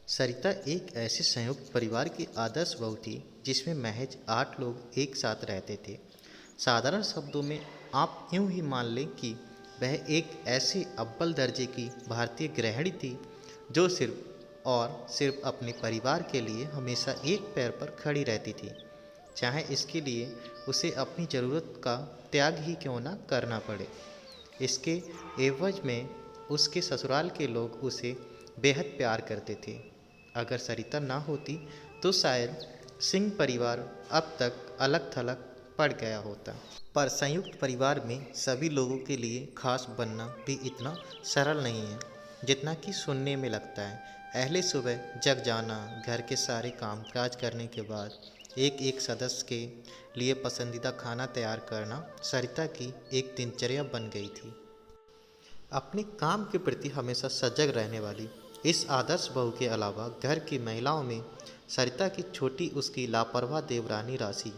सरिता एक ऐसे संयुक्त परिवार की आदर्श बहू थी जिसमें महज 8 लोग एक साथ रहते थे। साधारण शब्दों में आप यूं ही मान लें कि वह एक ऐसी अव्वल दर्जे की भारतीय गृहिणी थी जो सिर्फ और सिर्फ अपने परिवार के लिए हमेशा एक पैर पर खड़ी रहती थी, चाहे इसके लिए उसे अपनी ज़रूरत का त्याग ही क्यों ना करना पड़े। इसके एवज में उसके ससुराल के लोग उसे बेहद प्यार करते थे। अगर सरिता ना होती तो शायद सिंह परिवार अब तक अलग थलग पड़ गया होता। पर संयुक्त परिवार में सभी लोगों के लिए खास बनना भी इतना सरल नहीं है जितना कि सुनने में लगता है। पहले सुबह जग जाना, घर के सारे काम काज करने के बाद एक एक सदस्य के लिए पसंदीदा खाना तैयार करना सरिता की एक दिनचर्या बन गई थी। अपने काम के प्रति हमेशा सजग रहने वाली इस आदर्श बहू के अलावा घर की महिलाओं में सरिता की छोटी उसकी लापरवाह देवरानी राशि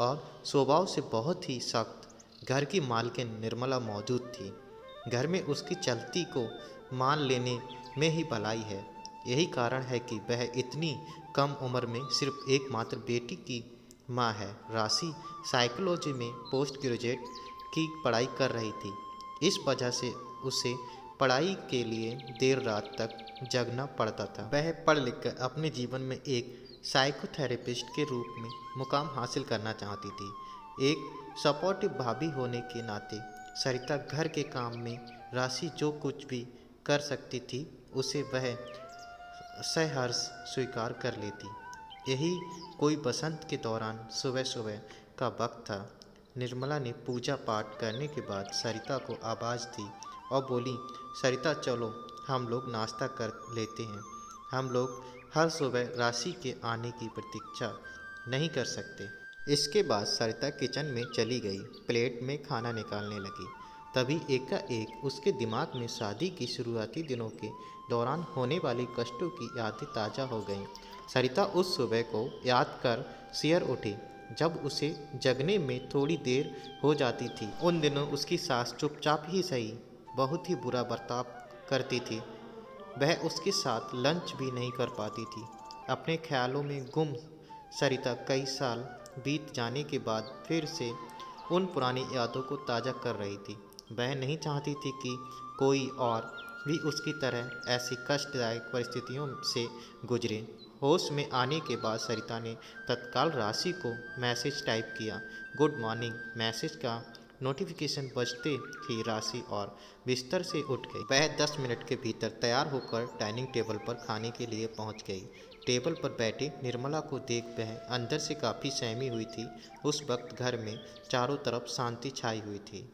और स्वभाव से बहुत ही सख्त घर की मालकिन निर्मला मौजूद थी। घर में उसकी चलती को मान लेने में ही भलाई है। यही कारण है कि वह इतनी कम उम्र में सिर्फ एकमात्र बेटी की माँ है। राशि साइकोलॉजी में पोस्ट ग्रेजुएट की पढ़ाई कर रही थी। इस वजह से उसे पढ़ाई के लिए देर रात तक जगना पड़ता था। वह पढ़ लिख कर अपने जीवन में एक साइकोथेरेपिस्ट के रूप में मुकाम हासिल करना चाहती थी। एक सपोर्टिव भाभी होने के नाते सरिता घर के काम में राशि जो कुछ भी कर सकती थी उसे वह सहर्ष स्वीकार कर लेती। यही कोई बसंत के दौरान सुबह सुबह का वक्त था। निर्मला ने पूजा पाठ करने के बाद सरिता को आवाज़ दी और बोली, सरिता चलो हम लोग नाश्ता कर लेते हैं। हम लोग हर सुबह राशि के आने की प्रतीक्षा नहीं कर सकते। इसके बाद सरिता किचन में चली गई, प्लेट में खाना निकालने लगी। तभी एकाएक उसके दिमाग में शादी की शुरुआती दिनों के दौरान होने वाली कष्टों की यादें ताज़ा हो गईं। सरिता उस सुबह को याद कर सिहर उठी जब उसे जगने में थोड़ी देर हो जाती थी। उन दिनों उसकी सास चुपचाप ही सही बहुत ही बुरा बर्ताव करती थी। वह उसके साथ लंच भी नहीं कर पाती थी। अपने ख्यालों में गुम सरिता कई साल बीत जाने के बाद फिर से उन पुरानी यादों को ताज़ा कर रही थी। वह नहीं चाहती थी कि कोई और भी उसकी तरह ऐसी कष्टदायक परिस्थितियों से गुजरे। होश में आने के बाद सरिता ने तत्काल राशि को मैसेज टाइप किया, गुड मॉर्निंग। मैसेज का नोटिफिकेशन बजते ही राशि और बिस्तर से उठ गई। वह 10 मिनट के भीतर तैयार होकर डाइनिंग टेबल पर खाने के लिए पहुंच गई। टेबल पर बैठी निर्मला को देख वह अंदर से काफ़ी सहमी हुई थी। उस वक्त घर में चारों तरफ शांति छाई हुई थी।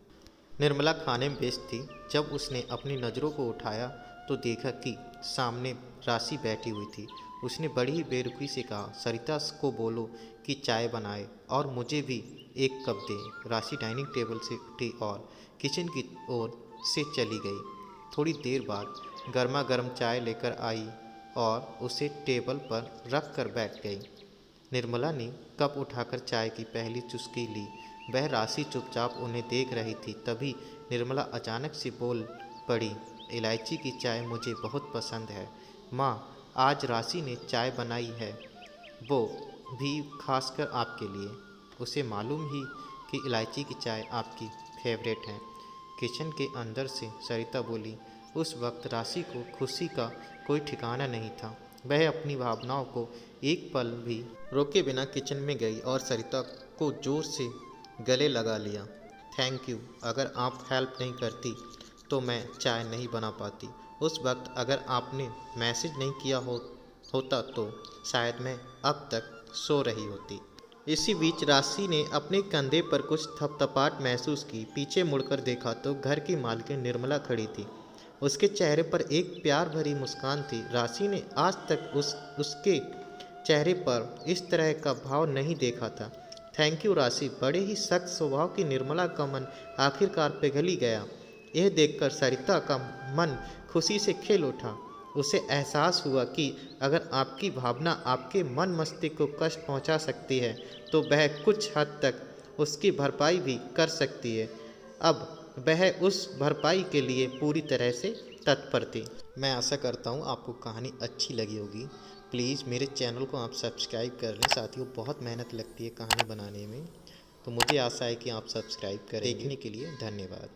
निर्मला खाने में व्यस्त थी। जब उसने अपनी नज़रों को उठाया तो देखा कि सामने राशि बैठी हुई थी। उसने बड़ी ही बेरुखी से कहा, सरिता को बोलो कि चाय बनाए और मुझे भी एक कप दे। राशि डाइनिंग टेबल से उठी और किचन की ओर से चली गई। थोड़ी देर बाद गर्मा गर्म चाय लेकर आई और उसे टेबल पर रख कर बैठ गई। निर्मला ने कप उठाकर चाय की पहली चुस्की ली। वह राशि चुपचाप उन्हें देख रही थी। तभी निर्मला अचानक से बोल पड़ी, इलायची की चाय मुझे बहुत पसंद है माँ, आज राशि ने चाय बनाई है, वो भी खासकर आपके लिए। उसे मालूम ही कि इलायची की चाय आपकी फेवरेट है। किचन के अंदर से सरिता बोली। उस वक्त राशि को खुशी का कोई ठिकाना नहीं था। वह अपनी भावनाओं को एक पल भी रोके बिना किचन में गई और सरिता को जोर से गले लगा लिया। थैंक यू, अगर आप हेल्प नहीं करती तो मैं चाय नहीं बना पाती। उस वक्त अगर आपने मैसेज नहीं किया होता तो शायद मैं अब तक सो रही होती। इसी बीच राशि ने अपने कंधे पर कुछ थपथपाहट महसूस की। पीछे मुड़कर देखा तो घर की मालकिन निर्मला खड़ी थी। उसके चेहरे पर एक प्यार भरी मुस्कान थी। राशि ने आज तक उसके चेहरे पर इस तरह का भाव नहीं देखा था। थैंक यू राशि। बड़े ही सख्त स्वभाव की निर्मला का मन आखिरकार पिघल ही गया। यह देखकर सरिता का मन खुशी से खिल उठा। उसे एहसास हुआ कि अगर आपकी भावना आपके मन मस्तिष्क को कष्ट पहुंचा सकती है तो वह कुछ हद तक उसकी भरपाई भी कर सकती है। अब वह उस भरपाई के लिए पूरी तरह से तत्पर थे। मैं आशा करता हूँ आपको कहानी अच्छी लगी होगी। प्लीज़ मेरे चैनल को आप सब्सक्राइब कर लें। साथियों, बहुत मेहनत लगती है कहानी बनाने में, तो मुझे आशा है कि आप सब्सक्राइब करेंगे। देखने के लिए धन्यवाद।